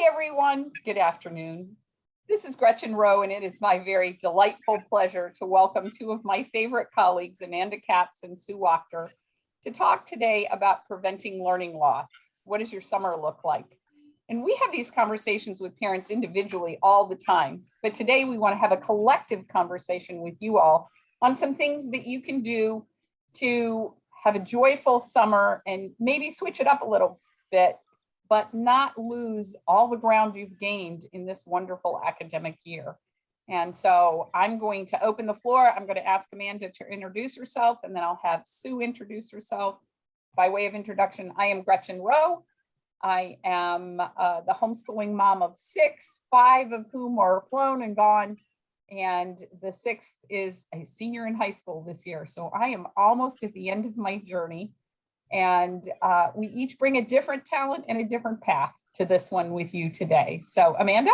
everyone. Good afternoon. This is Gretchen Rowe, and it is my very delightful pleasure to welcome two of my favorite colleagues, Amanda Capps and Sue Wachter, to talk today about preventing learning loss. What does your summer look like? And we have these conversations with parents individually all the time, but today we want to have a collective conversation with you all on some things that you can do to have a joyful summer and maybe switch it up a little bit, but not lose all the ground you've gained in this wonderful academic year. And so I'm going to open the floor. I'm going to ask Amanda to introduce herself, and then I'll have Sue introduce herself. By way of introduction, I am Gretchen Rowe. I am the homeschooling mom of 6, 5 of whom are flown and gone. And the 6th is a senior in high school this year. So I am almost at the end of my journey. And we each bring a different talent and a different path to this one with you today. So Amanda?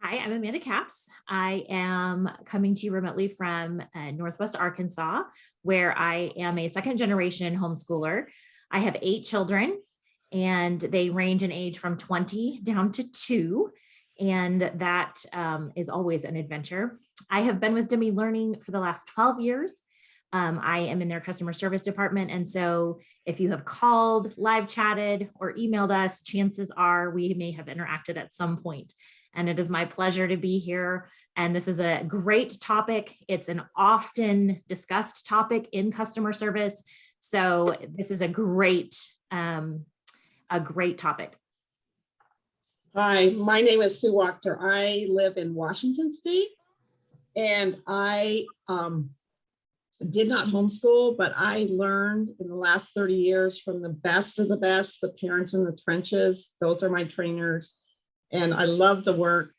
Hi, I'm Amanda Capps. I am coming to you remotely from Northwest Arkansas, where I am a second generation homeschooler. I have 8 children, and they range in age from 20 down to 2. And that is always an adventure. I have been with Demi Learning for the last 12 years. I am in their customer service department. And so if you have called, live chatted, or emailed us, chances are we may have interacted at some point. And it is my pleasure to be here. And this is a great topic. It's an often discussed topic in customer service. So this is a great topic. Hi, my name is Sue Wachter. I live in Washington State, and I did not homeschool, but I learned in the last 30 years from the best of the best, the parents in the trenches. Those are my trainers, and I love the work.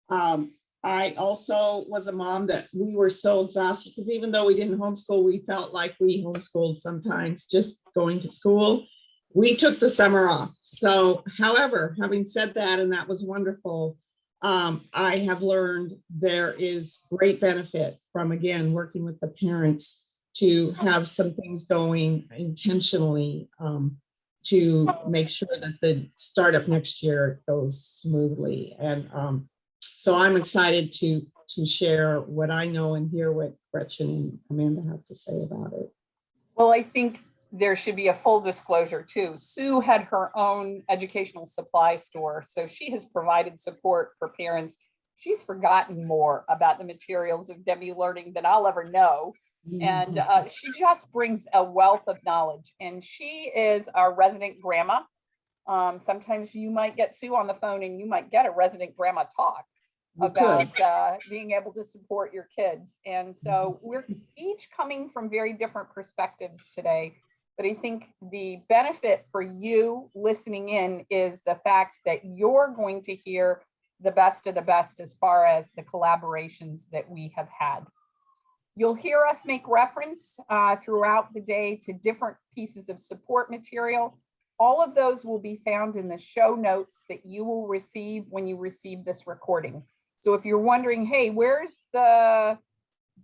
I also was a mom that we were so exhausted because even though we didn't homeschool, we felt like we homeschooled sometimes, just going to school. We took the summer off. So, however, having said that, and that was wonderful, I have learned there is great benefit from, again, working with the parents to have some things going intentionally to make sure that the startup next year goes smoothly. And so I'm excited to share what I know and hear what Gretchen and Amanda have to say about it. Well, I think there should be a full disclosure too. Sue had her own educational supply store, so she has provided support for parents. She's forgotten more about the materials of Demi Learning than I'll ever know. And she just brings a wealth of knowledge. And she is our resident grandma. Sometimes you might get Sue on the phone and you might get a resident grandma talk about being able to support your kids. And so we're each coming from very different perspectives today. But I think the benefit for you listening in is the fact that you're going to hear the best of the best as far as the collaborations that we have had. You'll hear us make reference throughout the day to different pieces of support material. All of those will be found in the show notes that you will receive when you receive this recording. So if you're wondering, hey, where's the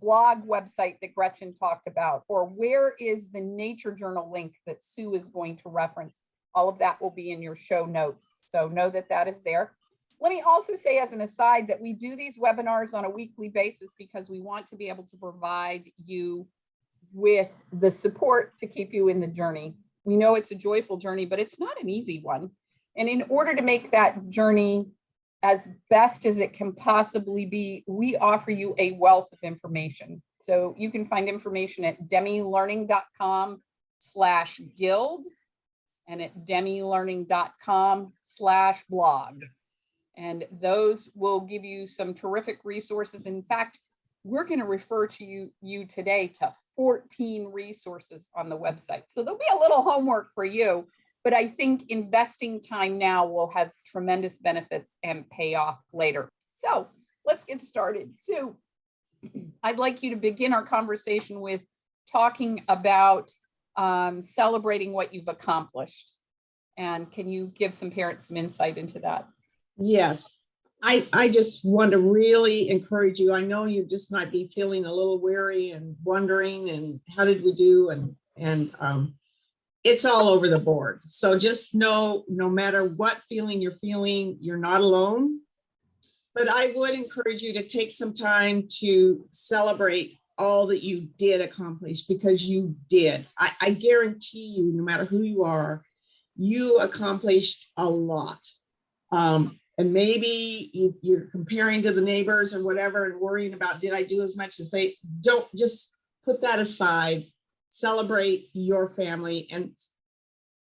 blog website that Gretchen talked about, or where is the nature journal link that Sue is going to reference, all of that will be in your show notes. So know that that is there. Let me also say as an aside that we do these webinars on a weekly basis because we want to be able to provide you with the support to keep you in the journey. We know it's a joyful journey, but it's not an easy one. And in order to make that journey as best as it can possibly be, we offer you a wealth of information. So you can find information at demilearning.com/guild and at demilearning.com/blog. And those will give you some terrific resources. In fact, we're going to refer to you today to 14 resources on the website. So there'll be a little homework for you. But I think investing time now will have tremendous benefits and pay off later. So let's get started. Sue, I'd like you to begin our conversation with talking about celebrating what you've accomplished. And can you give some parents some insight into that? Yes, I just want to really encourage you. I know you just might be feeling a little weary and wondering, and how did we do? And it's all over the board. So just know, no matter what feeling you're feeling, you're not alone. But I would encourage you to take some time to celebrate all that you did accomplish, because you did. I guarantee you, no matter who you are, you accomplished a lot. And maybe you're comparing to the neighbors or whatever and worrying about, did I do as much as they? Don't, just put that aside. Celebrate your family. And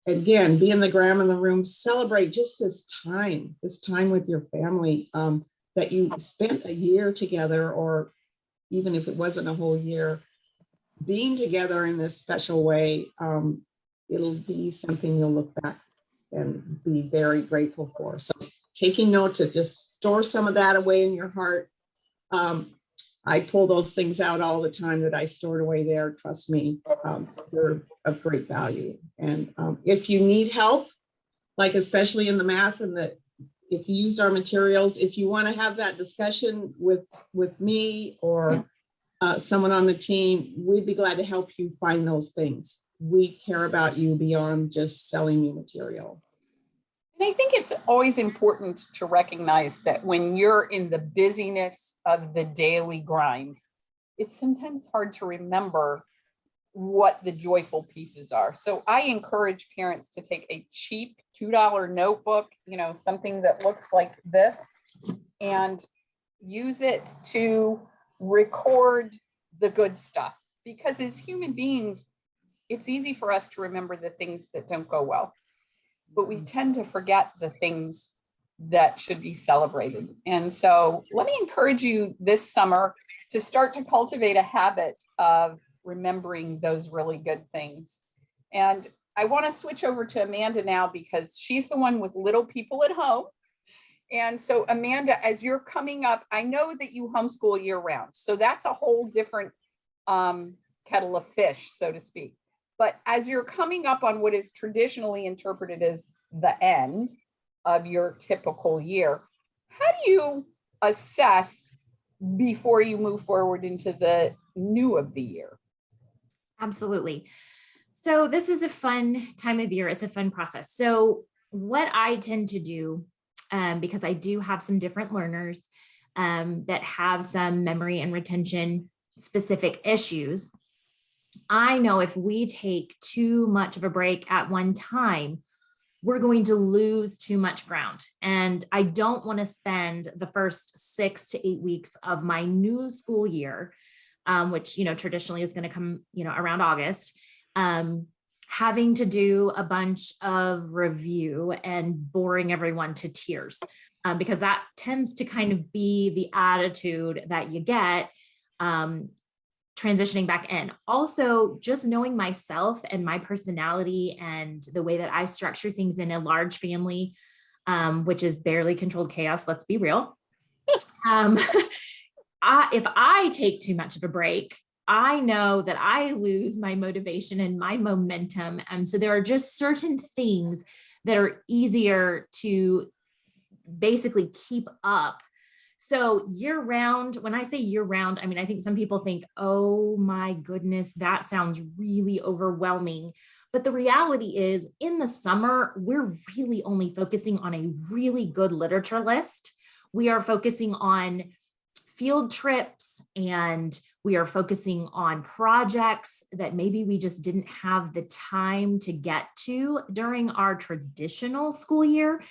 again, being the grandma in the room, celebrate just this time with your family, that you spent a year together, or even if it wasn't a whole year, being together in this special way. It'll be something you'll look back and be very grateful for. So taking note to just store some of that away in your heart. I pull those things out all the time that I stored away there. Trust me, they're of great value. And if you need help, like especially in the math, and if you used our materials, if you want to have that discussion with me or someone on the team, we'd be glad to help you find those things. We care about you beyond just selling you material. And I think it's always important to recognize that when you're in the busyness of the daily grind, it's sometimes hard to remember what the joyful pieces are. So I encourage parents to take a cheap $2 notebook, something that looks like this, and use it to record the good stuff. Because as human beings, it's easy for us to remember the things that don't go well, but we tend to forget the things that should be celebrated. And so let me encourage you this summer to start to cultivate a habit of remembering those really good things. And I want to switch over to Amanda now, because she's the one with little people at home. And so Amanda, as you're coming up, I know that you homeschool year round, so that's a whole different kettle of fish, so to speak. But as you're coming up on what is traditionally interpreted as the end of your typical year, how do you assess before you move forward into the new of the year? Absolutely. So this is a fun time of year. It's a fun process. So what I tend to do, because I do have some different learners that have some memory and retention specific issues, I know if we take too much of a break at one time, we're going to lose too much ground. And I don't want to spend the first 6 to 8 weeks of my new school year, which, traditionally is going to come, around August, having to do a bunch of review and boring everyone to tears, because that tends to kind of be the attitude that you get transitioning back in. Also, just knowing myself and my personality and the way that I structure things in a large family, which is barely controlled chaos, let's be real. If I take too much of a break, I know that I lose my motivation and my momentum. So there are just certain things that are easier to basically keep up. So year round, when I say year round, I mean, I think some people think, oh my goodness, that sounds really overwhelming. But the reality is, in the summer, we're really only focusing on a really good literature list. We are focusing on field trips, and we are focusing on projects that maybe we just didn't have the time to get to during our traditional school year.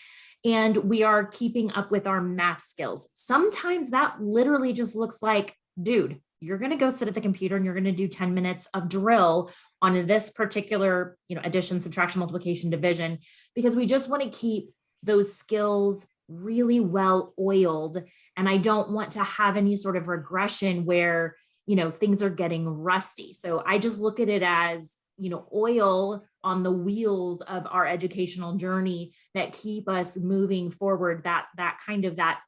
And we are keeping up with our math skills. Sometimes that literally just looks like, dude, you're going to go sit at the computer and you're going to do 10 minutes of drill on this particular, addition, subtraction, multiplication, division, because we just want to keep those skills really well oiled. And I don't want to have any sort of regression where, things are getting rusty. So I just look at it as, oil on the wheels of our educational journey that keep us moving forward, that kind of that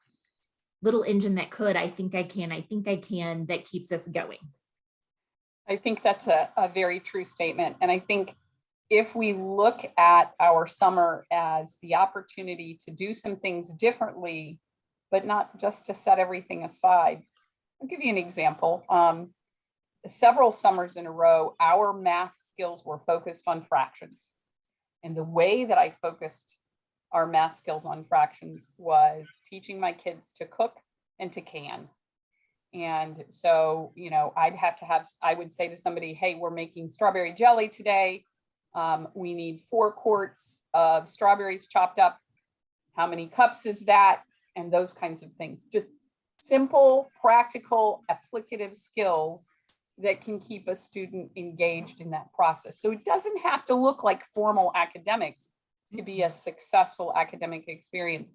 little engine that could, I think I can, that keeps us going. I think that's a very true statement. And I think if we look at our summer as the opportunity to do some things differently, but not just to set everything aside, I'll give you an example. several summers in a row, our math skills were focused on fractions. And the way that I focused our math skills on fractions was teaching my kids to cook and to can. And so, you know, I would say to somebody, hey, we're making strawberry jelly today. We need 4 quarts of strawberries chopped up. How many cups is that? And those kinds of things. Just simple, practical, applicative skills that can keep a student engaged in that process. So it doesn't have to look like formal academics to be a successful academic experience.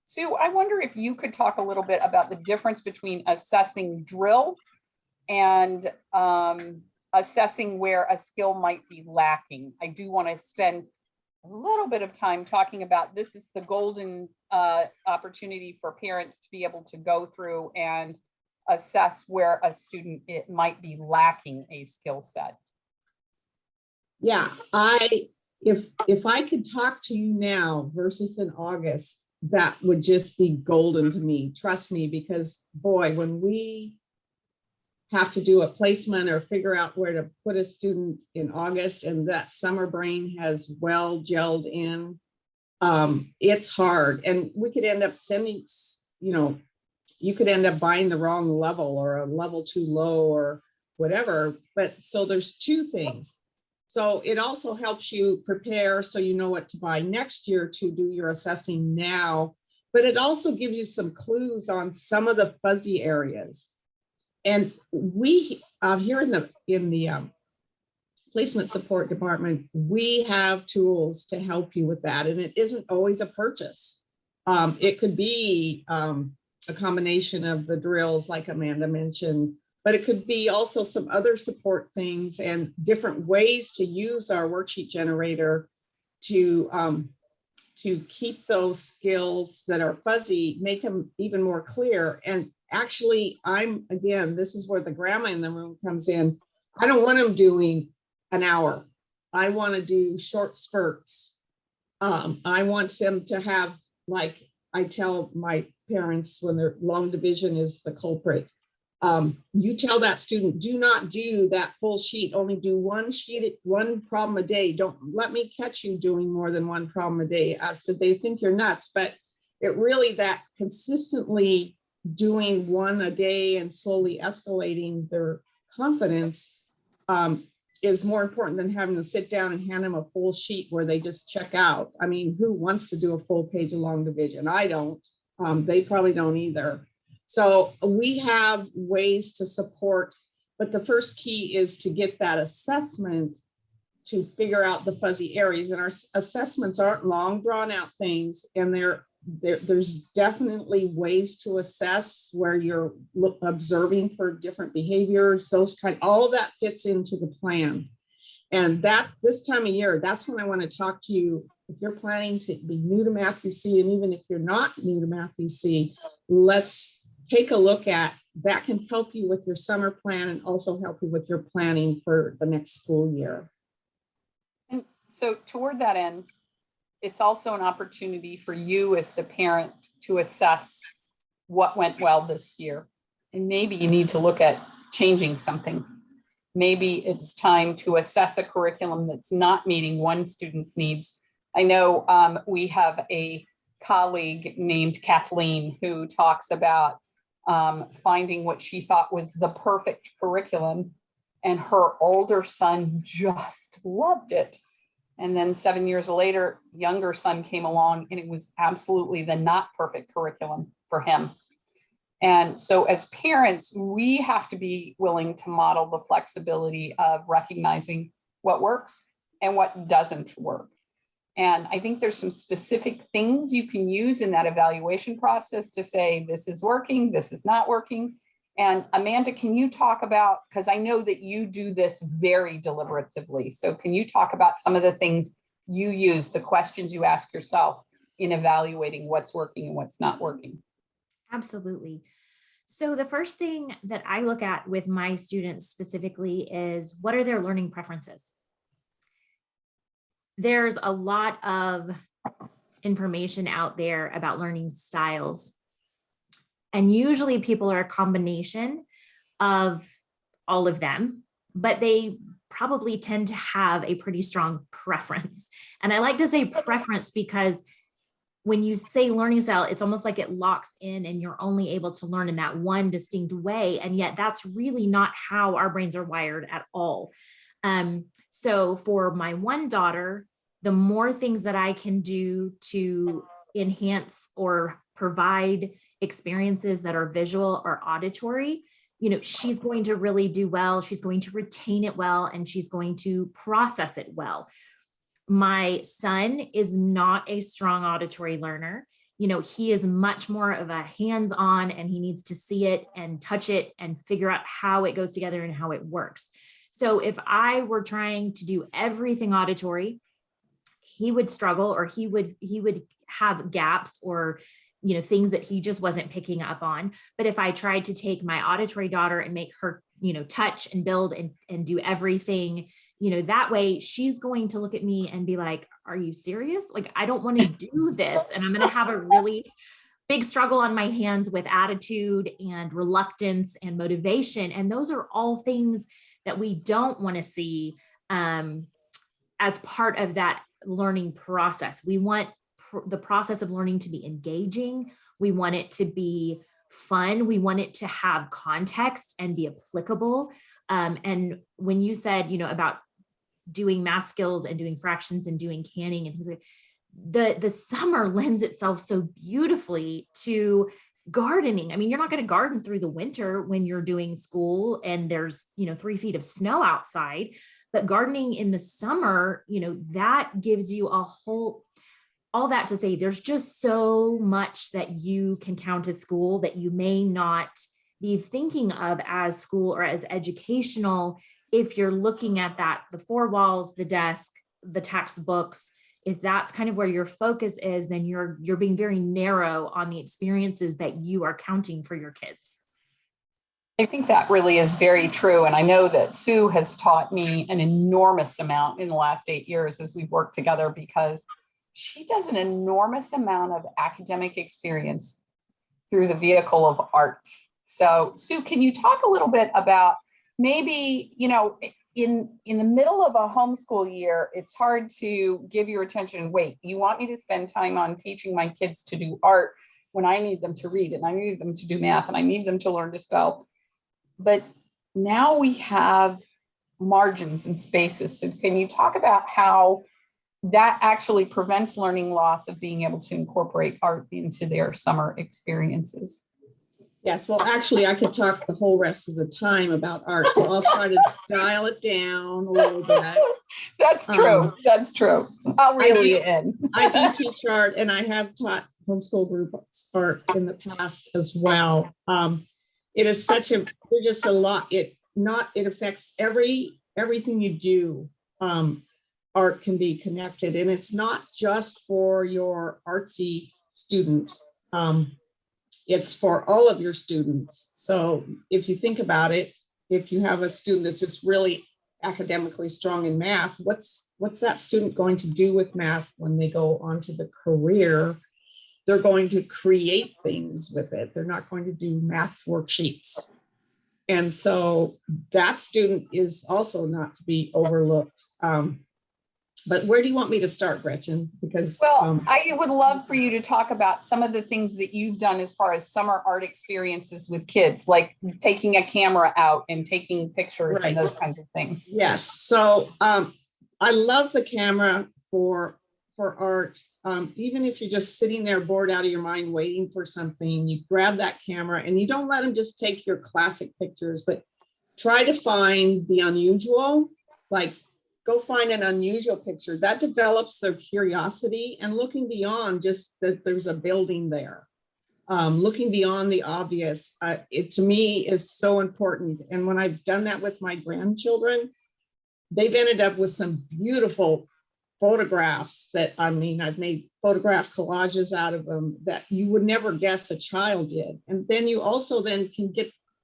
Sue, I wonder if you could talk a little bit about the difference between assessing drill and assessing where a skill might be lacking. I do want to spend a little bit of time talking about this is the golden opportunity for parents to be able to go through and assess where a student it might be lacking a skill set. Yeah, if I could talk to you now versus in August, that would just be golden to me. Trust me, because boy, when we have to do a placement or figure out where to put a student in August and that summer brain has well gelled in, it's hard. And we could end up sending, you know, you could end up buying the wrong level or a level too low or whatever. But so there's 2 things. So it also helps you prepare so you know what to buy next year to do your assessing now, but it also gives you some clues on some of the fuzzy areas. And we here in the placement support department, we have tools to help you with that. And it isn't always a purchase. It could be a combination of the drills like Amanda mentioned, but it could be also some other support things and different ways to use our worksheet generator to keep those skills that are fuzzy, make them even more clear. And actually, again, this is where the grandma in the room comes in. I don't want them doing an hour. I want to do short spurts. I want them to have, like I tell my parents when their long division is the culprit, you tell that student, do not do that full sheet, only do one problem a day. Don't let me catch you doing more than 1 problem a day. So they think you're nuts, but it really that consistently doing 1 a day and slowly escalating their confidence is more important than having to sit down and hand them a full sheet where they just check out. I mean, who wants to do a full page of long division? I don't. They probably don't either. So we have ways to support, but the first key is to get that assessment to figure out the fuzzy areas. And our assessments aren't long drawn out things, and there's definitely ways to assess where you're observing for different behaviors, all of that fits into the plan. And that this time of year, that's when I want to talk to you. If you're planning to be new to Math UC, and even if you're not new to Math UC, let's take a look at that. Can help you with your summer plan and also help you with your planning for the next school year. And so toward that end, it's also an opportunity for you as the parent to assess what went well this year. And maybe you need to look at changing something. Maybe it's time to assess a curriculum that's not meeting one student's needs. I know we have a colleague named Kathleen who talks about finding what she thought was the perfect curriculum, and her older son just loved it. And then 7 years later, younger son came along and it was absolutely the not perfect curriculum for him. And so as parents, we have to be willing to model the flexibility of recognizing what works and what doesn't work. And I think there's some specific things you can use in that evaluation process to say, this is working, this is not working. And Amanda, can you talk about, because I know that you do this very deliberatively. So can you talk about some of the things you use, the questions you ask yourself in evaluating what's working and what's not working? Absolutely. So the first thing that I look at with my students specifically is, what are their learning preferences? There's a lot of information out there about learning styles. And usually people are a combination of all of them, but they probably tend to have a pretty strong preference. And I like to say preference because when you say learning style, it's almost like it locks in and you're only able to learn in that one distinct way. And yet that's really not how our brains are wired at all. So for my one daughter, the more things that I can do to enhance or provide experiences that are visual or auditory, she's going to really do well. She's going to retain it well, and she's going to process it well. My son is not a strong auditory learner. He is much more of a hands-on, and he needs to see it and touch it and figure out how it goes together and how it works. So if I were trying to do everything auditory, he would struggle, or he would have gaps, or things that he just wasn't picking up on. But if I tried to take my auditory daughter and make her touch and build and do everything, that way she's going to look at me and be like, are you serious? Like, I don't want to do this. And I'm going to have a really big struggle on my hands with attitude and reluctance and motivation. And those are all things that we don't want to see as part of that learning process. We want the process of learning to be engaging. We want it to be fun. We want it to have context and be applicable. And when you said, about doing math skills and doing fractions and doing canning and things like the summer lends itself so beautifully to gardening. I mean, you're not going to garden through the winter when you're doing school and there's, 3 feet of snow outside, but gardening in the summer, that gives you all that to say, there's just so much that you can count as school that you may not be thinking of as school or as educational. If you're looking at that, the 4 walls, the desk, the textbooks, if that's kind of where your focus is, then you're being very narrow on the experiences that you are counting for your kids. I think that really is very true. And I know that Sue has taught me an enormous amount in the last 8 years as we've worked together, because she does an enormous amount of academic experience through the vehicle of art. So Sue, can you talk a little bit about maybe, in the middle of a homeschool year, it's hard to give your attention. Wait, you want me to spend time on teaching my kids to do art when I need them to read and I need them to do math and I need them to learn to spell? But now we have margins and spaces. So can you talk about how that actually prevents learning loss of being able to incorporate art into their summer experiences? Yes, well, actually, I could talk the whole rest of the time about art, so I'll try to dial it down a little bit. That's true. That's true. I'll reel you in. I do teach art, and I have taught homeschool groups art in the past as well. It is there's just a lot. It affects everything you do. Art can be connected, and it's not just for your artsy student. It's for all of your students. So if you think about it, if you have a student that's just really academically strong in math, what's that student going to do with math when they go on to the career? They're going to create things with it. They're not going to do math worksheets. And so that student is also not to be overlooked. But where do you want me to start, Gretchen? Because I would love for you to talk about some of the things that you've done as far as summer art experiences with kids, like taking a camera out and taking pictures and those kinds of things. Yes. So I love the camera for art. Even if you're just sitting there bored out of your mind waiting for something, you grab that camera and you don't let them just take your classic pictures, but try to find the unusual, like go find an unusual picture that develops their curiosity and looking beyond just that there's a building there. Looking beyond the obvious, it to me is so important. And when I've done that with my grandchildren, they've ended up with some beautiful photographs that, I've made photograph collages out of them that you would never guess a child did. And then you also then can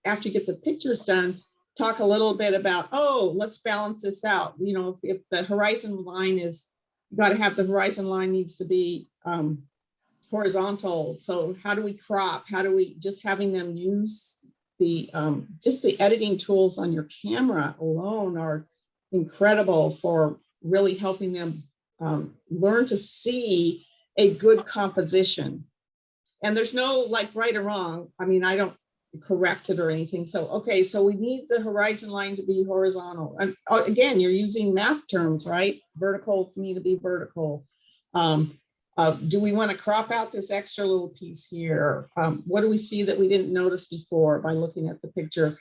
after you get the pictures done, talk a little bit about, let's balance this out. If the horizon line is, you got to have the horizon line needs to be horizontal. So how do we crop? How do we just having them use just the editing tools on your camera alone are incredible for really helping them learn to see a good composition. And there's no like right or wrong. I mean, I don't correct it or anything. So, okay, so we need the horizon line to be horizontal. And again, you're using math terms, right? Verticals need to be vertical. Do we want to crop out this extra little piece here? What do we see that we didn't notice before by looking at the picture?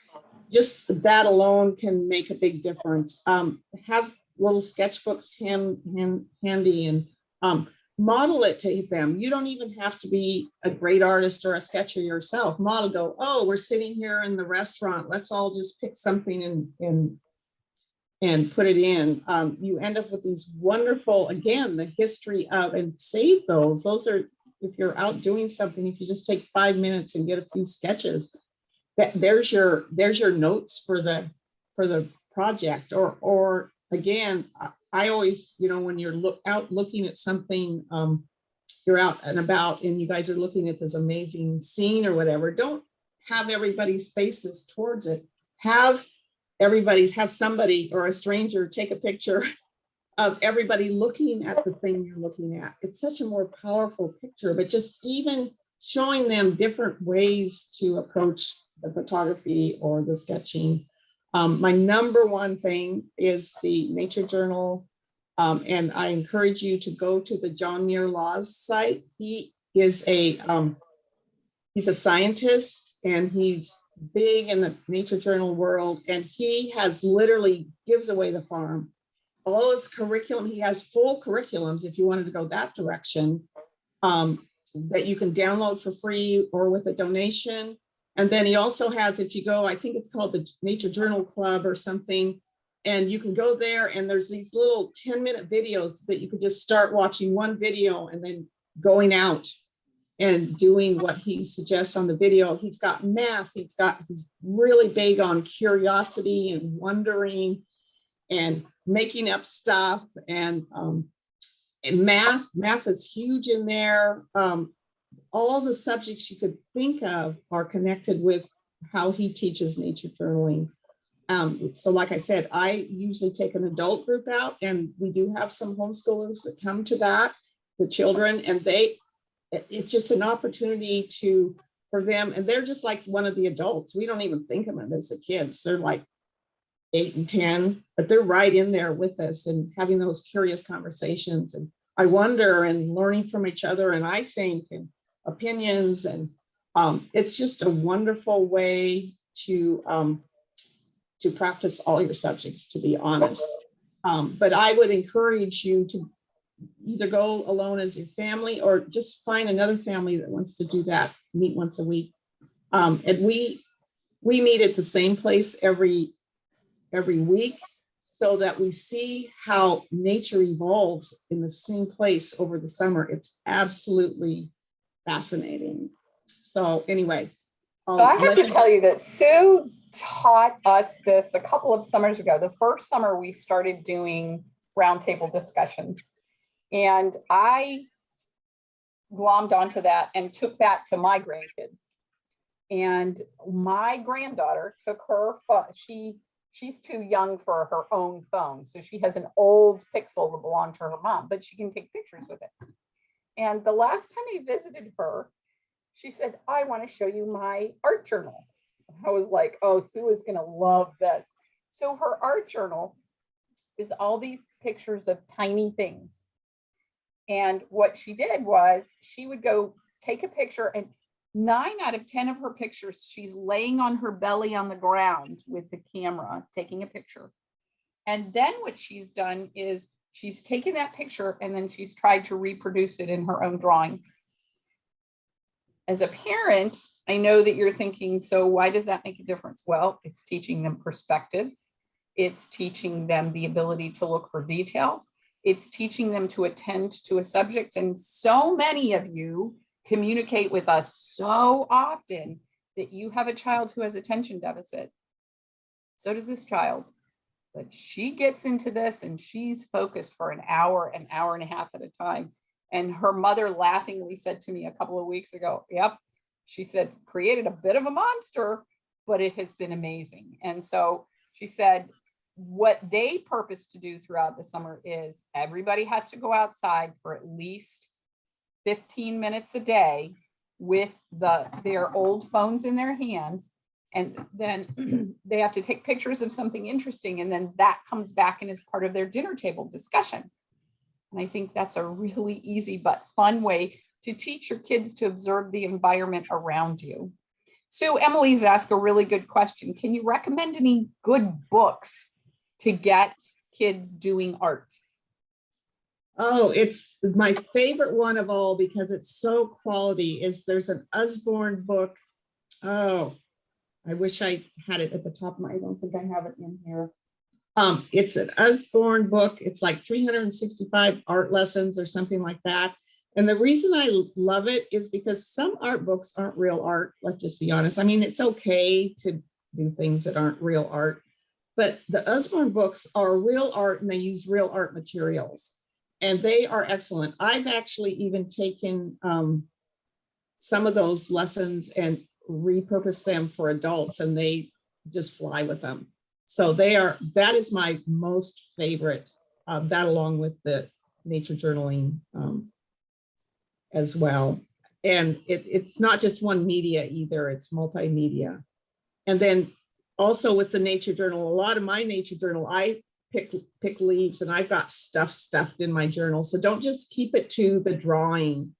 Just that alone can make a big difference. Have little sketchbooks handy and model it to them. You don't even have to be a great artist or a sketcher yourself. Model, go, oh, we're sitting here in the restaurant. Let's all just pick something and put it in. You end up with these wonderful, again, the history of, and save those. Those are, if you're out doing something, if you just take 5 minutes and get a few sketches, there's your notes for the project. Or again, I always, when you're out looking at something, you're out and about and you guys are looking at this amazing scene or whatever, don't have everybody's faces towards it. Have somebody or a stranger take a picture of everybody looking at the thing you're looking at. It's such a more powerful picture, but just even showing them different ways to approach the photography or the sketching. My number one thing is the Nature Journal. And I encourage you to go to the John Muir Laws site. He is he's a scientist and he's big in the Nature Journal world. And he has literally gives away the farm. All his curriculum, he has full curriculums if you wanted to go that direction, that you can download for free or with a donation. And then he also has, if you go, I think it's called the Nature Journal Club or something, and you can go there and there's these little 10-minute videos that you could just start watching one video and then going out and doing what he suggests on the video. He's got math, he's really big on curiosity and wondering and making up stuff, and math is huge in there. All the subjects you could think of are connected with how he teaches nature journaling. So like I said, I usually take an adult group out, and we do have some homeschoolers that come to that, the children, and it's just an opportunity for them, and they're just like one of the adults. We don't even think of them as the kids. They're like 8 and 10, but they're right in there with us and having those curious conversations. And I wonder and learning from each other, and I think, and opinions, and it's just a wonderful way to practice all your subjects, to be honest. But I would encourage you to either go alone as your family or just find another family that wants to do that, meet once a week. And we meet at the same place every week, so that we see how nature evolves in the same place over the summer. It's absolutely fascinating. So anyway. So I have to tell you that Sue taught us this a couple of summers ago. The first summer we started doing roundtable discussions, and I glommed onto that and took that to my grandkids. And my granddaughter took her phone. She's too young for her own phone. So she has an old Pixel that belonged to her mom, but she can take pictures with it. And the last time I visited her, she said, I want to show you my art journal. I was like, oh, Sue is going to love this. So her art journal is all these pictures of tiny things. And what she did was she would go take a picture, and 9 out of 10 of her pictures, she's laying on her belly on the ground with the camera, taking a picture. And then what she's done is she's taken that picture and then she's tried to reproduce it in her own drawing. As a parent, I know that you're thinking, so why does that make a difference? Well, it's teaching them perspective. It's teaching them the ability to look for detail. It's teaching them to attend to a subject. And so many of you communicate with us so often that you have a child who has attention deficit. So does this child. But she gets into this and she's focused for an hour and a half at a time. And her mother laughingly said to me a couple of weeks ago, yep, she said, created a bit of a monster, but it has been amazing. And so she said, what they purpose to do throughout the summer is everybody has to go outside for at least 15 minutes a day with their old phones in their hands. And then they have to take pictures of something interesting. And then that comes back and is part of their dinner table discussion. And I think that's a really easy but fun way to teach your kids to observe the environment around you. So Emily's asked a really good question. Can you recommend any good books to get kids doing art? Oh, it's my favorite one of all because it's so quality. There's an Usborne book. Oh, I wish I had it at the top of my, I don't think I have it in here. It's an Usborne book. It's like 365 art lessons or something like that. And the reason I love it is because some art books aren't real art. Let's just be honest. I mean, it's okay to do things that aren't real art, but the Usborne books are real art and they use real art materials. And they are excellent. I've actually even taken some of those lessons and repurposed them for adults, and they just fly with them. So that is my most favorite, that along with the nature journaling as well. And it's not just one media either, it's multimedia. And then also with the nature journal, a lot of my nature journal, I pick leaves and I've got stuff stuffed in my journal. So don't just keep it to the drawing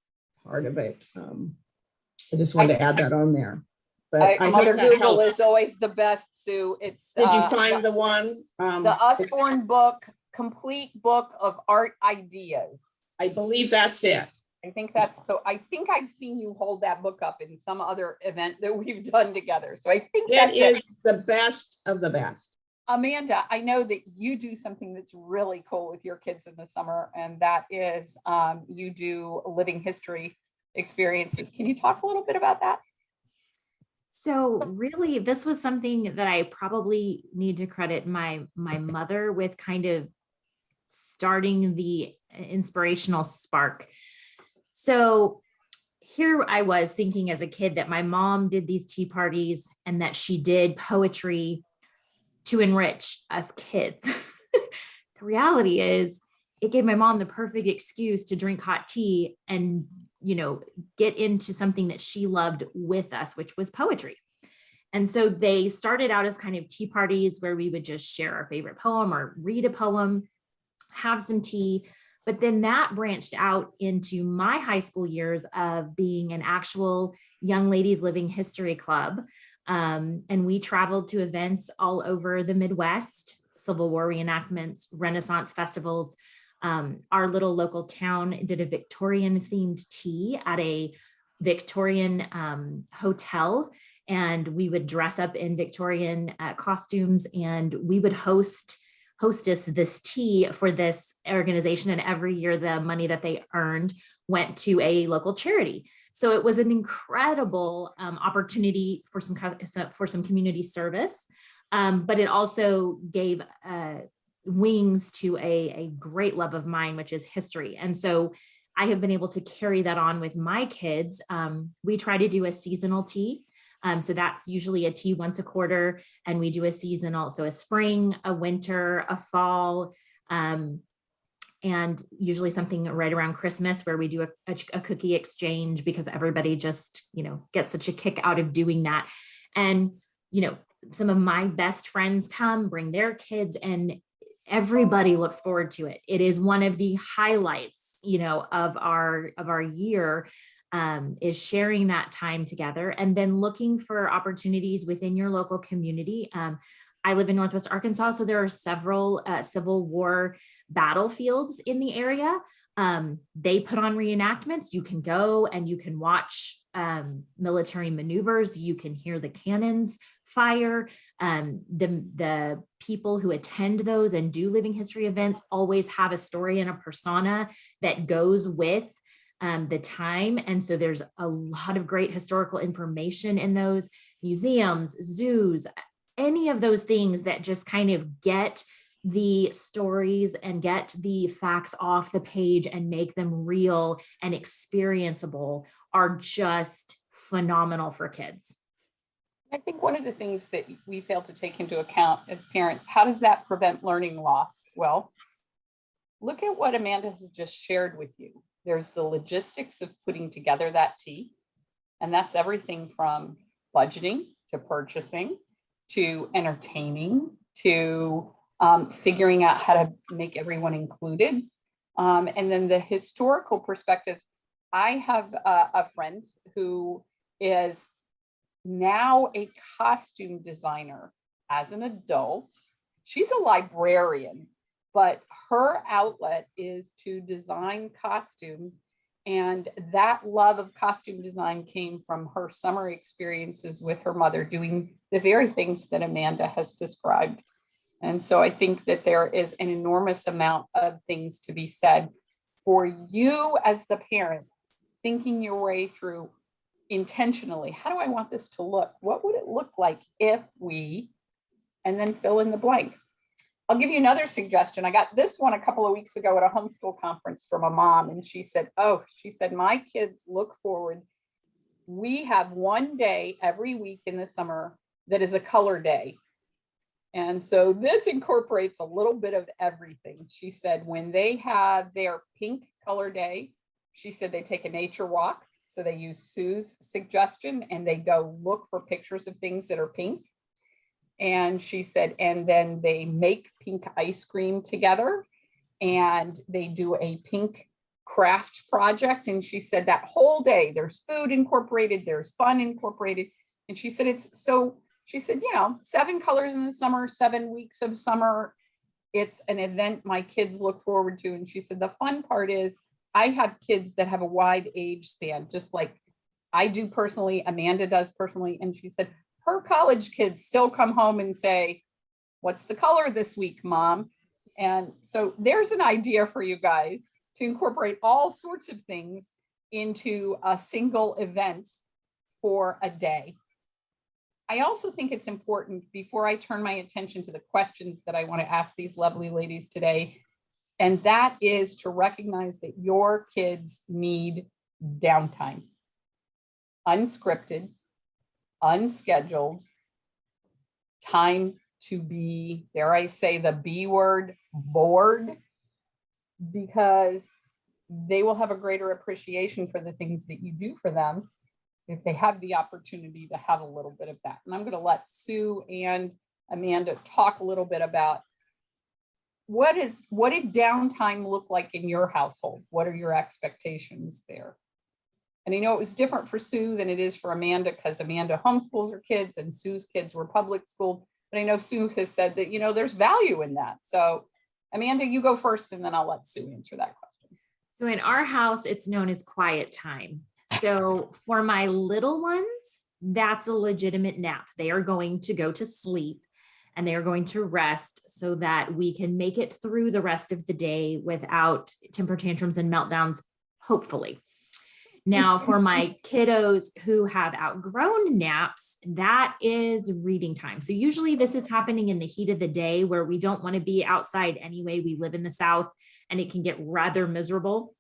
part of it. I just wanted to add that on there. But I hope Mother that Google helps. is always the best, Sue. It's Did you find the one? the Usborne book, Complete Book of Art Ideas. I believe that's it. I think I think I've seen you hold that book up in some other event that we've done together. So I think It that's is the best of the best. Amanda, I know that you do something that's really cool with your kids in the summer, and that is you do living history experiences. Can you talk a little bit about that? So really, this was something that I probably need to credit my mother with kind of starting the inspirational spark. So here I was thinking as a kid that my mom did these tea parties and that she did poetry to enrich us kids. The reality is it gave my mom the perfect excuse to drink hot tea and, get into something that she loved with us, which was poetry. And so they started out as kind of tea parties where we would just share our favorite poem or read a poem, have some tea. But then that branched out into my high school years of being an actual young ladies living history club. And we traveled to events all over the Midwest, Civil War reenactments, Renaissance festivals. Our little local town did a Victorian themed tea at a Victorian hotel. And we would dress up in Victorian costumes and we would hostess this tea for this organization. And every year the money that they earned went to a local charity. So it was an incredible opportunity for some community service, but it also gave wings to a great love of mine, which is history. And so I have been able to carry that on with my kids. We try to do a seasonal tea. So that's usually a tea once a quarter, and we do a seasonal, so a spring, a winter, a fall, and usually something right around Christmas where we do a cookie exchange because everybody just, gets such a kick out of doing that. And, some of my best friends come, bring their kids, and everybody looks forward to it. It is one of the highlights, of our year. Is sharing that time together and then looking for opportunities within your local community. I live in Northwest Arkansas, so there are several Civil War battlefields in the area. They put on reenactments. You can go and you can watch military maneuvers. You can hear the cannons fire. The people who attend those and do living history events always have a story and a persona that goes with the time. And so there's a lot of great historical information in those museums, zoos, any of those things that just kind of get the stories and get the facts off the page and make them real and experienceable are just phenomenal for kids. I think one of the things that we fail to take into account as parents, how does that prevent learning loss? Well, look at what Amanda has just shared with you. There's the logistics of putting together that tea, and that's everything from budgeting to purchasing to entertaining to figuring out how to make everyone included. And then the historical perspectives. I have a friend who is now a costume designer as an adult. She's a librarian, but her outlet is to design costumes. And that love of costume design came from her summer experiences with her mother doing the very things that Amanda has described. And so I think that there is an enormous amount of things to be said for you as the parent, thinking your way through intentionally, how do I want this to look? What would it look like if we, and then fill in the blank. I'll give you another suggestion. I got this one a couple of weeks ago at a homeschool conference from a mom, and she said, my kids look forward. We have one day every week in the summer that is a color day. And so this incorporates a little bit of everything. She said when they have their pink color day, she said they take a nature walk. So they use Sue's suggestion and they go look for pictures of things that are pink. And she said, and then they make pink ice cream together and they do a pink craft project. And she said that whole day, there's food incorporated, there's fun incorporated. And she said, she said, 7 colors in the summer, 7 weeks of summer. It's an event my kids look forward to. And she said, the fun part is I have kids that have a wide age span, just like I do personally, Amanda does personally. And she said, her college kids still come home and say, what's the color this week, Mom? And so there's an idea for you guys to incorporate all sorts of things into a single event for a day. I also think it's important, before I turn my attention to the questions that I want to ask these lovely ladies today, and that is to recognize that your kids need downtime. Unscripted, unscheduled, time to be, dare I say the B word, bored, because they will have a greater appreciation for the things that you do for them if they have the opportunity to have a little bit of that. And I'm going to let Sue and Amanda talk a little bit about what did downtime look like in your household? What are your expectations there? And I know it was different for Sue than it is for Amanda, because Amanda homeschools her kids and Sue's kids were public schooled. But I know Sue has said that, there's value in that. So Amanda, you go first, and then I'll let Sue answer that question. So in our house, it's known as quiet time. So for my little ones, that's a legitimate nap. They are going to go to sleep and they are going to rest so that we can make it through the rest of the day without temper tantrums and meltdowns, hopefully. Now, for my kiddos who have outgrown naps, that is reading time. So usually this is happening in the heat of the day where we don't want to be outside anyway. We live in the South and it can get rather miserable.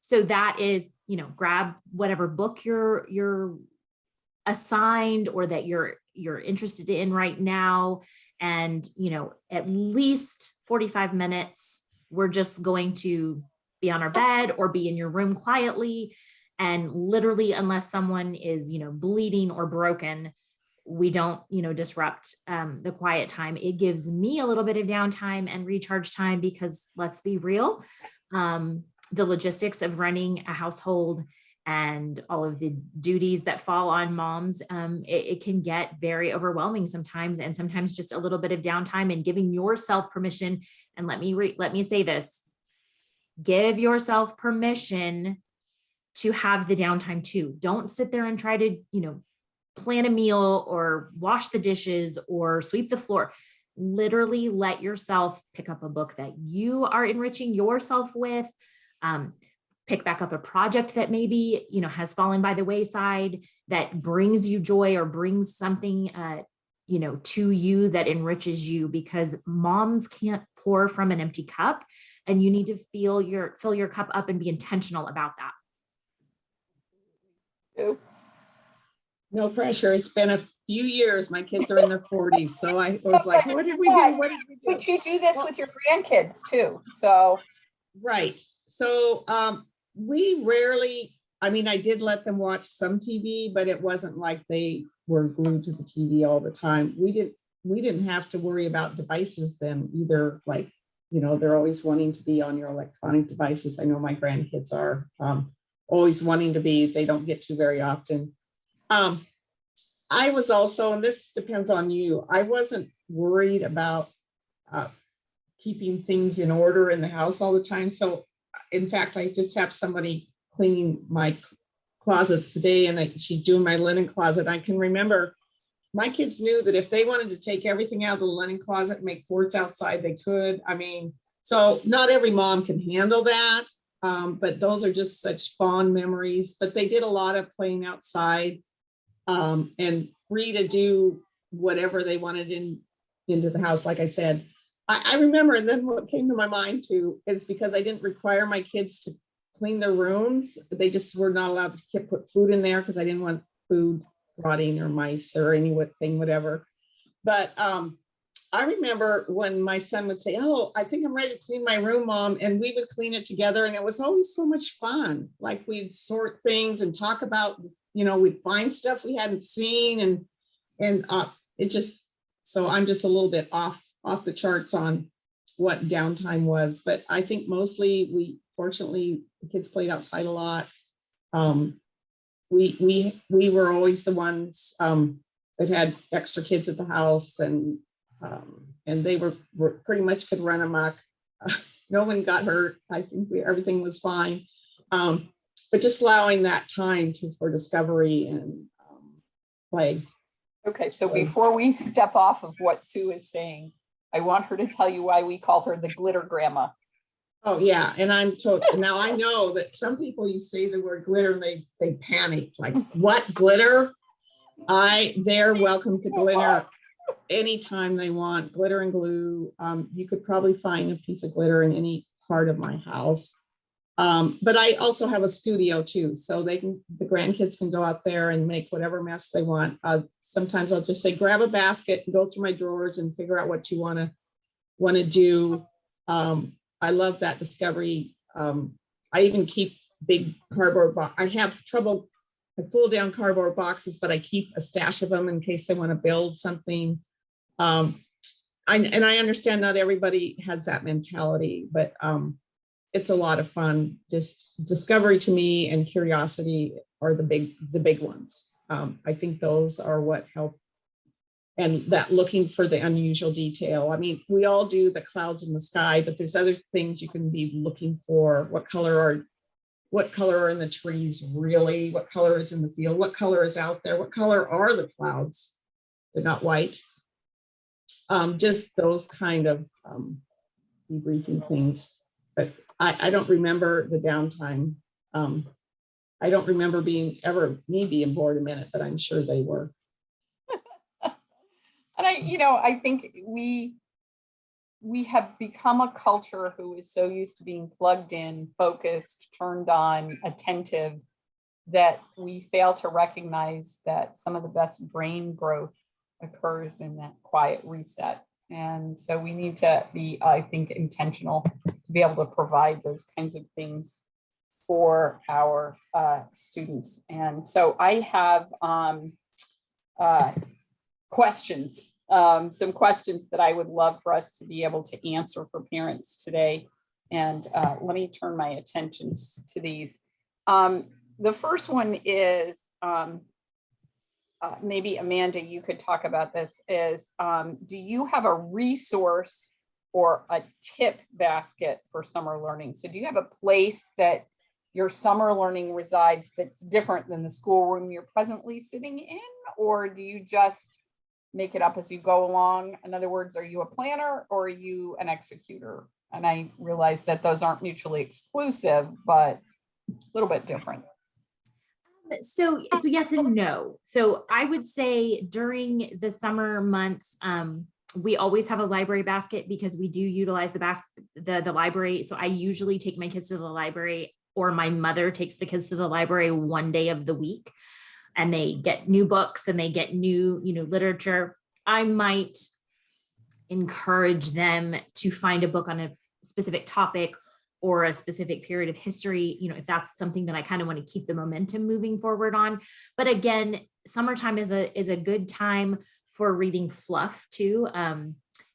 So that is, grab whatever book you're assigned or that you're interested in right now. And, at least 45 minutes, we're just going to be on our bed or be in your room quietly. And literally, unless someone is, bleeding or broken, we don't, disrupt the quiet time. It gives me a little bit of downtime and recharge time because let's be real, the logistics of running a household and all of the duties that fall on moms, it can get very overwhelming sometimes. And sometimes just a little bit of downtime and giving yourself permission. And let me say this, give yourself permission to have the downtime too. Don't sit there and try to, plan a meal or wash the dishes or sweep the floor. Literally let yourself pick up a book that you are enriching yourself with. Pick back up a project that maybe, has fallen by the wayside that brings you joy or brings something, to you that enriches you, because moms can't pour from an empty cup and you need to fill your cup up and be intentional about that. No pressure. It's been a few years. My kids are in their 40s. So I was like, what did we do? What did we do? But you do this Well, with your grandkids too. So, right. So we rarely, I mean, I did let them watch some TV, but it wasn't like they were glued to the TV all the time. We didn't have to worry about devices then either. Like, they're always wanting to be on your electronic devices. I know my grandkids are always wanting to be, they don't get to very often. I was also, and this depends on you, I wasn't worried about keeping things in order in the house all the time. So in fact, I just have somebody cleaning my closets today, and she's doing my linen closet. I can remember my kids knew that if they wanted to take everything out of the linen closet and make forts outside, they could. I mean, so not every mom can handle that, but those are just such fond memories. But they did a lot of playing outside, and free to do whatever they wanted into the house. Like I said, I remember, and then what came to my mind too is because I didn't require my kids to clean their rooms. They just were not allowed to put food in there because I didn't want food rotting or mice or anything, whatever. But I remember when my son would say, "Oh, I think I'm ready to clean my room, Mom," and we would clean it together, and it was always so much fun. Like we'd sort things and talk about, we'd find stuff we hadn't seen, and it just, so I'm just a little bit off the charts on what downtime was. But I think mostly fortunately the kids played outside a lot. We were always the ones that had extra kids at the house, and they were pretty much could run amok. No one got hurt. I think everything was fine. But just allowing that time for discovery and play. okay, so before we step off of what Sue is saying, I want her to tell you why we call her the glitter grandma. Oh yeah, and now I know that some people, you say the word glitter and they panic, like, what, glitter? They're welcome to glitter anytime they want. Glitter and glue. You could probably find a piece of glitter in any part of my house. But I also have a studio too, so the grandkids can go out there and make whatever mess they want. Sometimes I'll just say, grab a basket and go through my drawers and figure out what you want to do. I love that discovery. I even keep big cardboard box. I have trouble. I pull down cardboard boxes, but I keep a stash of them in case they want to build something. And I understand not everybody has that mentality, but it's a lot of fun. Just discovery to me and curiosity are the big ones. I think those are what help, and that looking for the unusual detail. I mean, we all do the clouds in the sky, but there's other things you can be looking for. What color are in the trees really? What color is in the field? What color is out there? What color are the clouds? They're not white. Just those kind of debriefing things. But I don't remember the downtime. I don't remember being bored a minute, but I'm sure they were. And I think we have become a culture who is so used to being plugged in, focused, turned on, attentive, that we fail to recognize that some of the best brain growth occurs in that quiet reset. And so we need to be, I think, intentional to be able to provide those kinds of things for our students. And so I have questions, some questions that I would love for us to be able to answer for parents today. And let me turn my attention to these. The first one is, maybe Amanda, you could talk about this, is do you have a resource or a tip basket for summer learning? So do you have a place that your summer learning resides that's different than the schoolroom you're presently sitting in? Or do you just make it up as you go along? In other words, are you a planner or are you an executor? And I realize that those aren't mutually exclusive, but a little bit different. So yes and no. So I would say during the summer months, we always have a library basket because we do utilize the library. So I usually take my kids to the library, or my mother takes the kids to the library one day of the week. and they get new books and they get new, literature, I might encourage them to find a book on a specific topic or a specific period of history, if that's something that I kind of want to keep the momentum moving forward on. But again, summertime is a good time for reading fluff too.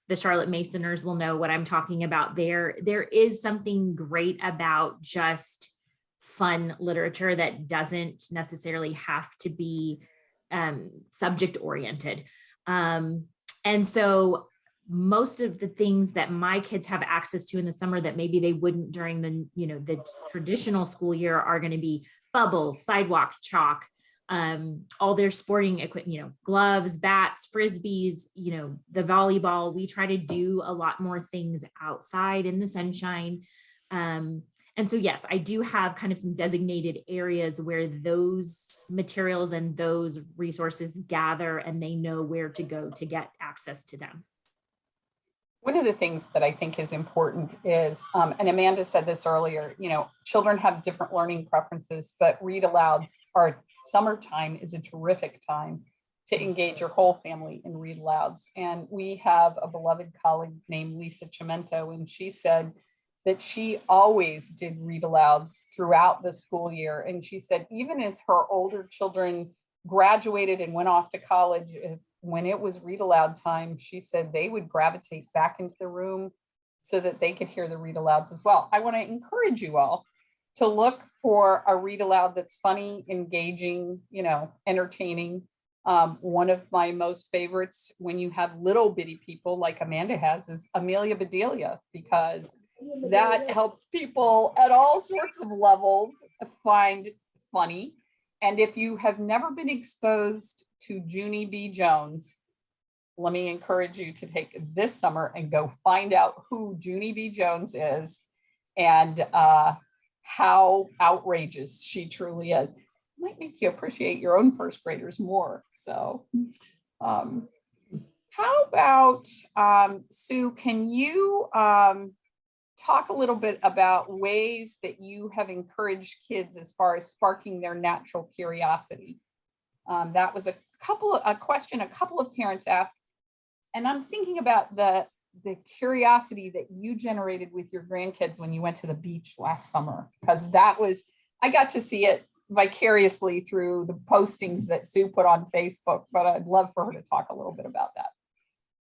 The Charlotte Masoners will know what I'm talking about there. There is something great about just fun literature that doesn't necessarily have to be subject oriented. And so most of the things that my kids have access to in the summer that maybe they wouldn't during the traditional school year are going to be bubbles, sidewalk chalk, all their sporting equipment, gloves, bats, frisbees, the volleyball. We try to do a lot more things outside in the sunshine. And so, yes, I do have kind of some designated areas where those materials and those resources gather, and they know where to go to get access to them. One of the things that I think is important is, and Amanda said this earlier, children have different learning preferences, but read alouds are summertime is a terrific time to engage your whole family in read alouds. And we have a beloved colleague named Lisa Chimento, and she said that she always did read alouds throughout the school year. And she said, even as her older children graduated and went off to college, when it was read aloud time, she said they would gravitate back into the room so that they could hear the read alouds as well. I want to encourage you all to look for a read aloud that's funny, engaging, entertaining. One of my most favorites when you have little bitty people like Amanda has is Amelia Bedelia, because that helps people at all sorts of levels find funny. And if you have never been exposed to Junie B. Jones, let me encourage you to take this summer and go find out who Junie B. Jones is and how outrageous she truly is. It might make you appreciate your own first graders more. So how about, Sue, can you talk a little bit about ways that you have encouraged kids as far as sparking their natural curiosity? That was a question a couple of parents asked, and I'm thinking about the curiosity that you generated with your grandkids when you went to the beach last summer, because I got to see it vicariously through the postings that Sue put on Facebook, but I'd love for her to talk a little bit about that.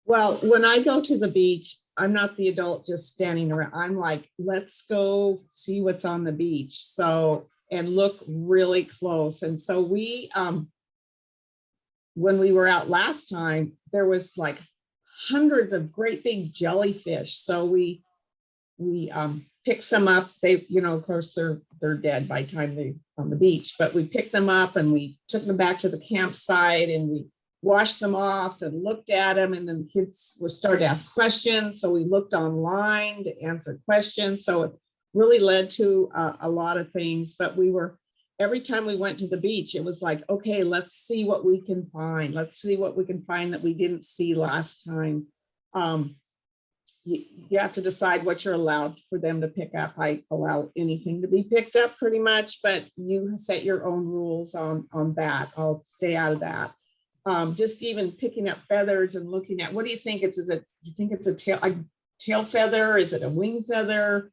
Well, when I go to the beach, I'm not the adult just standing around. I'm like, let's go see what's on the beach. So, and look really close. And so we, when we were out last time, there was like hundreds of great big jellyfish. So we picked some up. They, of course, they're dead by the time they're on the beach, but we picked them up and we took them back to the campsite and we washed them off and looked at them. And then the kids were started to ask questions. So we looked online to answer questions. So it really led to a lot of things, but every time we went to the beach, it was like, okay, let's see what we can find. Let's see what we can find that we didn't see last time. You have to decide what you're allowed for them to pick up. I allow anything to be picked up pretty much, but you set your own rules on that. I'll stay out of that. Just even picking up feathers and looking at, what do you think do you think it's a tail feather? Is it a wing feather?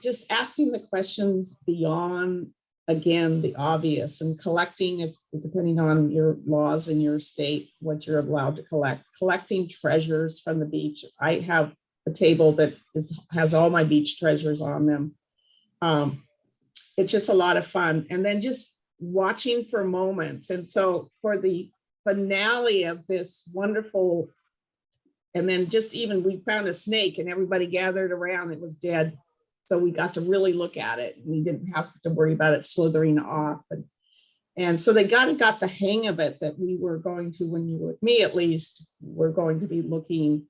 Just asking the questions beyond, again, the obvious, and collecting, depending on your laws in your state, what you're allowed to collect. Collecting treasures from the beach. I have a table that has all my beach treasures on them. It's just a lot of fun. And then just watching for moments. And so for the finale of this wonderful, and then just even we found a snake and everybody gathered around, it was dead. So we got to really look at it. We didn't have to worry about it slithering off. And so they got the hang of it, that we were going to, when you were with me at least, we're going to be looking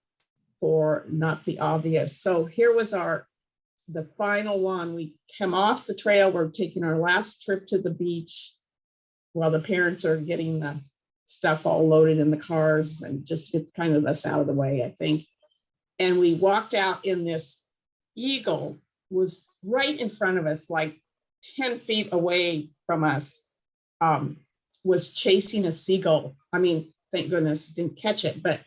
for not the obvious. So here was the final one. We came off the trail. We're taking our last trip to the beach while the parents are getting the stuff all loaded in the cars and just get kind of us out of the way, I think. And we walked out, in this eagle was right in front of us, like 10 feet away from us. was chasing a seagull. I mean, thank goodness didn't catch it, but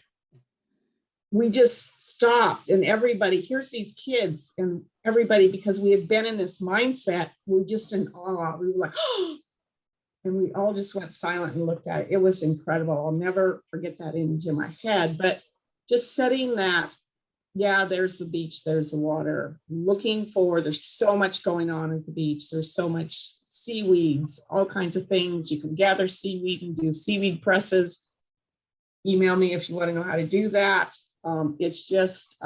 we just stopped, and everybody, here's these kids and everybody, because we had been in this mindset, we just in awe. We were like, oh, and we all just went silent and looked at it. It was incredible. I'll never forget that image in my head, but just setting that, yeah, there's the beach, there's the water, looking for, there's so much going on at the beach. There's so much seaweeds, all kinds of things. You can gather seaweed and do seaweed presses. Email me if you want to know how to do that. It's just,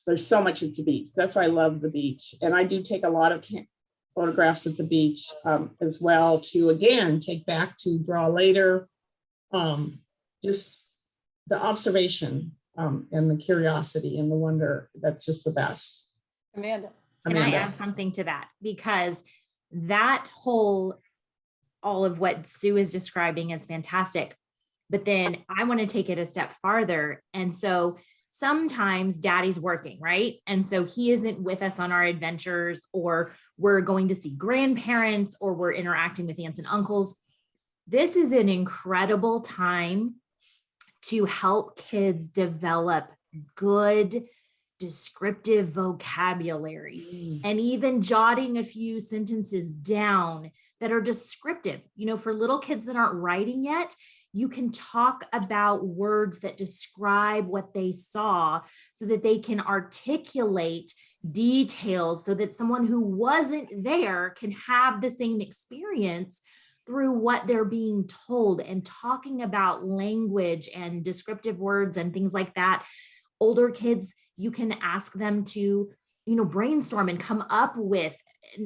there's so much at the beach. That's why I love the beach. And I do take a lot of photographs at the beach as well, to again, take back to draw later. Just the observation and the curiosity and the wonder, that's just the best. Amanda. Can I add something to that? Because that whole, all of what Sue is describing is fantastic. But then I want to take it a step farther. And so sometimes daddy's working, right? And so he isn't with us on our adventures, or we're going to see grandparents, or we're interacting with aunts and uncles. This is an incredible time to help kids develop good descriptive vocabulary, and even jotting a few sentences down that are descriptive. You know, for little kids that aren't writing yet, you can talk about words that describe what they saw, so that they can articulate details, so that someone who wasn't there can have the same experience through what they're being told. And talking about language and descriptive words and things like that. Older kids, you can ask them to, brainstorm and come up with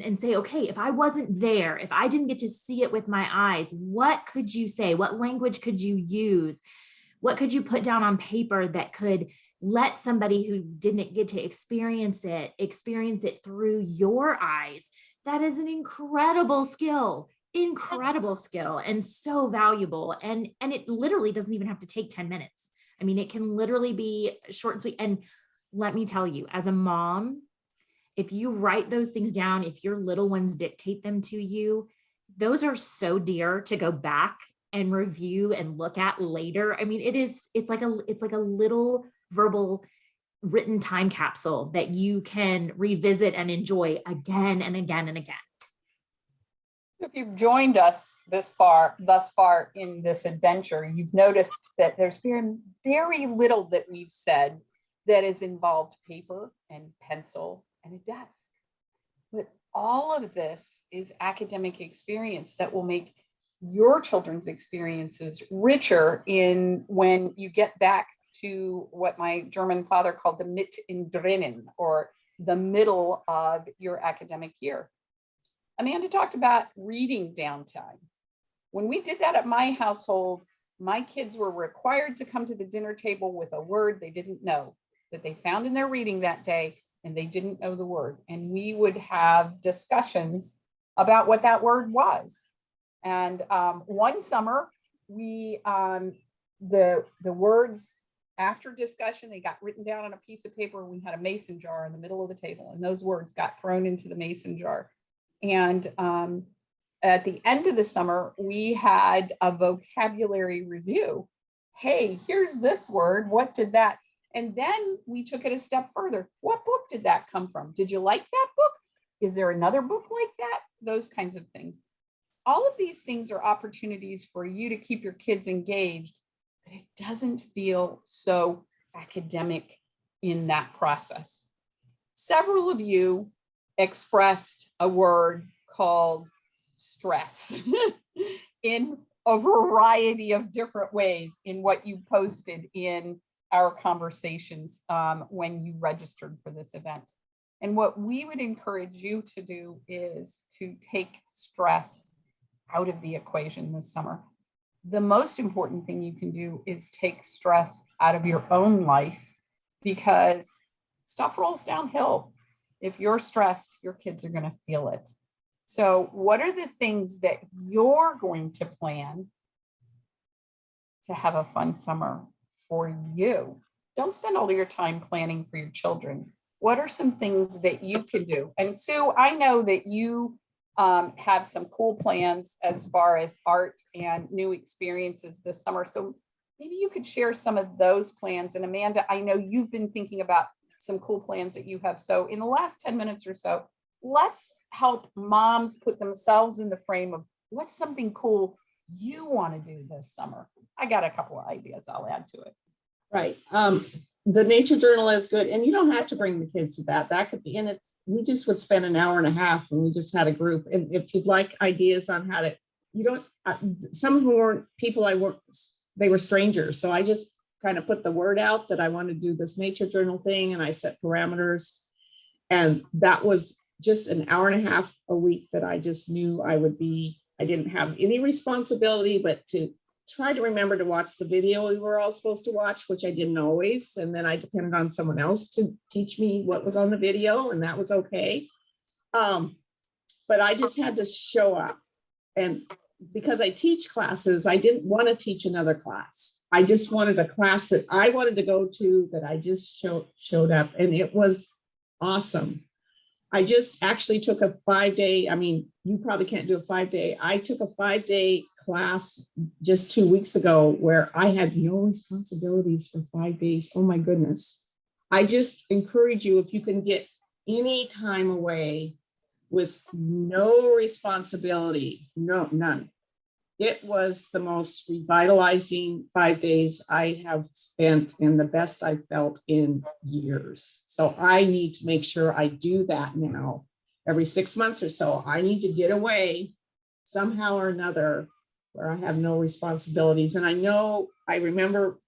and say, okay, if I wasn't there, if I didn't get to see it with my eyes, what could you say? What language could you use? What could you put down on paper that could let somebody who didn't get to experience it through your eyes? That is an incredible skill, and so valuable. And it literally doesn't even have to take 10 minutes. I mean, it can literally be short and sweet. And let me tell you, as a mom, if you write those things down, if your little ones dictate them to you, those are so dear to go back and review and look at later. I mean, it's like a little verbal written time capsule that you can revisit and enjoy again and again and again. If you've joined us thus far in this adventure, you've noticed that there's very little that we've said that has involved paper and pencil and a desk. But all of this is academic experience that will make your children's experiences richer in when you get back to what my German father called the Mittendrin, or the middle of your academic year. Amanda talked about reading downtime. When we did that at my household, my kids were required to come to the dinner table with a word they didn't know, that they found in their reading that day, and they didn't know the word. And we would have discussions about what that word was. And one summer, we the words, after discussion, they got written down on a piece of paper. We had a mason jar in the middle of the table, and those words got thrown into the mason jar. And at the end of the summer, we had a vocabulary review. Hey, here's this word. What did that? And then we took it a step further. What book did that come from? Did you like that book? Is there another book like that? Those kinds of things. All of these things are opportunities for you to keep your kids engaged, but it doesn't feel so academic in that process. Several of you expressed a word called stress in a variety of different ways in what you posted in our conversations when you registered for this event. And what we would encourage you to do is to take stress out of the equation this summer. The most important thing you can do is take stress out of your own life, because stuff rolls downhill. If you're stressed, your kids are going to feel it. So what are the things that you're going to plan to have a fun summer for you? Don't spend all of your time planning for your children. What are some things that you can do? And Sue, I know that you have some cool plans as far as art and new experiences this summer. So maybe you could share some of those plans. And Amanda, I know you've been thinking about some cool plans that you have. So in the last 10 minutes or so, let's help moms put themselves in the frame of what's something cool you want to do this summer. I got a couple of ideas I'll add to it. Right. The nature journal is good, and you don't have to bring the kids to that. That could be, and we just would spend an hour and a half and we just had a group. And if you'd like ideas on how to, you don't, some of them weren't people they were strangers. So I just kind of put the word out that I want to do this nature journal thing, and I set parameters. And that was just an hour and a half a week that I just knew I didn't have any responsibility, but to try to remember to watch the video we were all supposed to watch, which I didn't always. And then I depended on someone else to teach me what was on the video, and that was okay. But I just had to show up. And because I teach classes, I didn't want to teach another class. I just wanted a class that I wanted to go to, that I just showed up, and it was awesome. I just actually took a 5-day, I mean, you probably can't do a 5-day. I took a 5-day class just 2 weeks ago where I had no responsibilities for 5 days. Oh my goodness. I just encourage you, if you can get any time away with no responsibility, none. It was the most revitalizing 5 days I have spent, and the best I've felt in years. So I need to make sure I do that now. Every 6 months or so, I need to get away somehow or another where I have no responsibilities. And I remember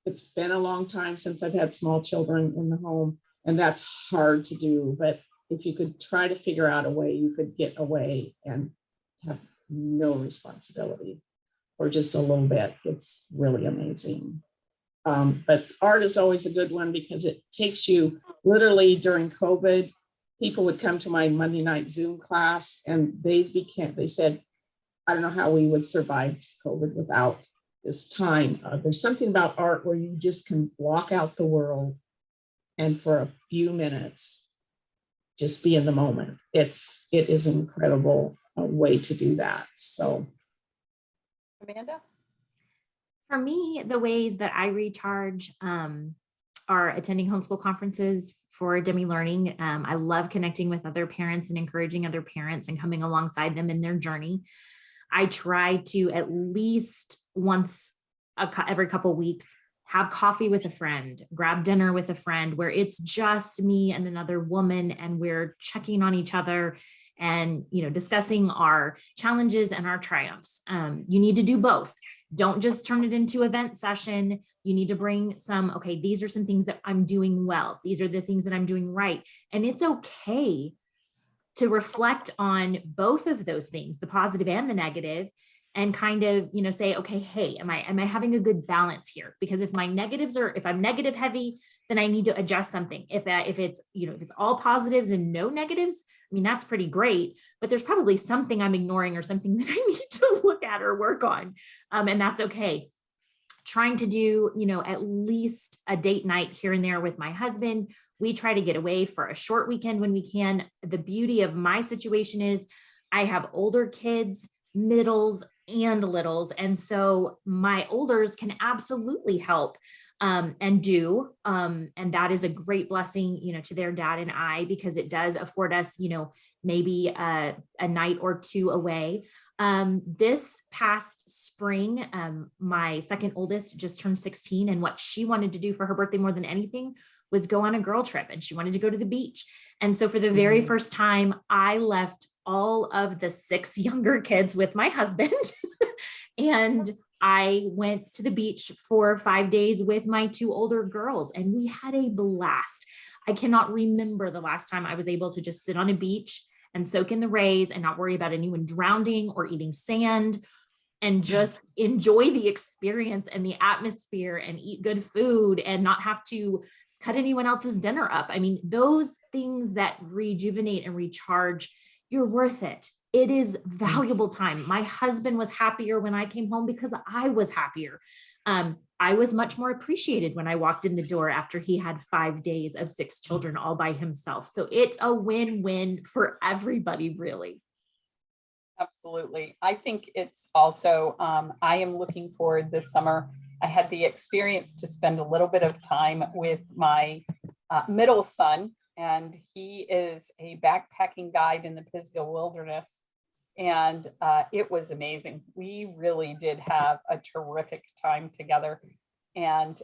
it's been a long time since I've had small children in the home, and that's hard to do. But if you could try to figure out a way you could get away and have no responsibility, or just a little bit, it's really amazing. But art is always a good one because it takes you literally. During COVID, people would come to my Monday night Zoom class, and they said, I don't know how we would survive COVID without this time. There's something about art where you just can block out the world and for a few minutes just be in the moment. It is an incredible way to do that. So, Amanda? For me, the ways that I recharge are attending homeschool conferences for Demi Learning. I love connecting with other parents and encouraging other parents and coming alongside them in their journey. I try to at least once every couple of weeks have coffee with a friend, grab dinner with a friend where it's just me and another woman, and we're checking on each other and, discussing our challenges and our triumphs. You need to do both. Don't just turn it into event session. You need to bring okay, these are some things that I'm doing well. These are the things that I'm doing right. And it's okay to reflect on both of those things, the positive and the negative, and kind of, say, okay, hey, am I having a good balance here? Because if I'm negative heavy, then I need to adjust something. If it's all positives and no negatives, I mean, that's pretty great, but there's probably something I'm ignoring or something that I need to look at or work on. And that's okay. Trying to do, at least a date night here and there with my husband. We try to get away for a short weekend when we can. The beauty of my situation is I have older kids, middles, and littles. And so my olders can absolutely help and do. And that is a great blessing, to their dad and I, because it does afford us, maybe a night or two away. This past spring, my second oldest just turned 16, and what she wanted to do for her birthday more than anything was go on a girl trip, and she wanted to go to the beach. And so for the very first time, I left all of the 6 younger kids with my husband and I went to the beach for 5 days with my 2 older girls, and we had a blast. I cannot remember the last time I was able to just sit on a beach and soak in the rays and not worry about anyone drowning or eating sand, and just enjoy the experience and the atmosphere and eat good food and not have to cut anyone else's dinner up. I mean, those things that rejuvenate and recharge, you're worth it. It is valuable time. My husband was happier when I came home because I was happier. I was much more appreciated when I walked in the door after he had 5 days of 6 children all by himself. So it's a win-win for everybody, really. Absolutely. I think it's also, I am looking forward this summer. I had the experience to spend a little bit of time with my middle son, and he is a backpacking guide in the Pisgah Wilderness. And it was amazing. We really did have a terrific time together. And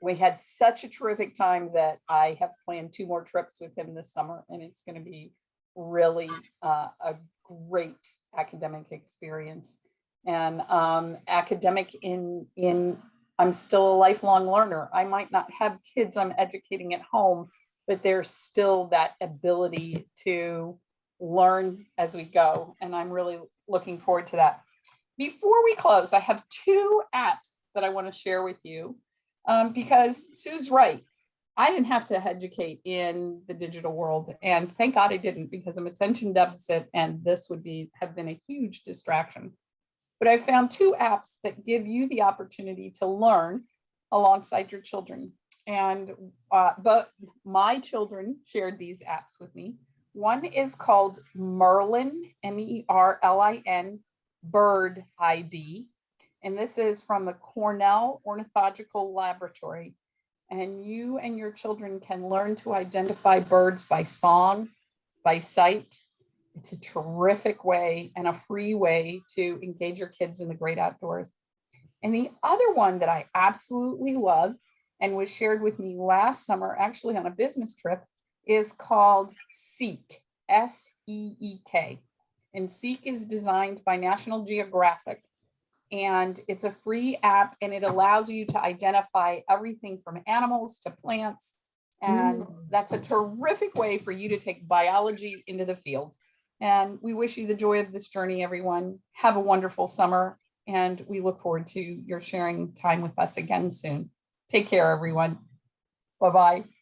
we had such a terrific time that I have planned 2 more trips with him this summer, and it's going to be really a great academic experience. And academic in I'm still a lifelong learner. I might not have kids I'm educating at home, but there's still that ability to learn as we go. And I'm really looking forward to that. Before we close, I have 2 apps that I want to share with you because Sue's right. I didn't have to educate in the digital world, and thank God I didn't, because I'm attention deficit and this would have been a huge distraction. But I found 2 apps that give you the opportunity to learn alongside your children. And but my children shared these apps with me. One is called Merlin, MERLIN, Bird ID. And this is from the Cornell Ornithological Laboratory. And you and your children can learn to identify birds by song, by sight. It's a terrific way and a free way to engage your kids in the great outdoors. And the other one that I absolutely love and was shared with me last summer, actually on a business trip, is called Seek, SEEK. And Seek is designed by National Geographic. And it's a free app, and it allows you to identify everything from animals to plants. And that's a terrific way for you to take biology into the field. And we wish you the joy of this journey, everyone. Have a wonderful summer, and we look forward to your sharing time with us again soon. Take care, everyone. Bye-bye.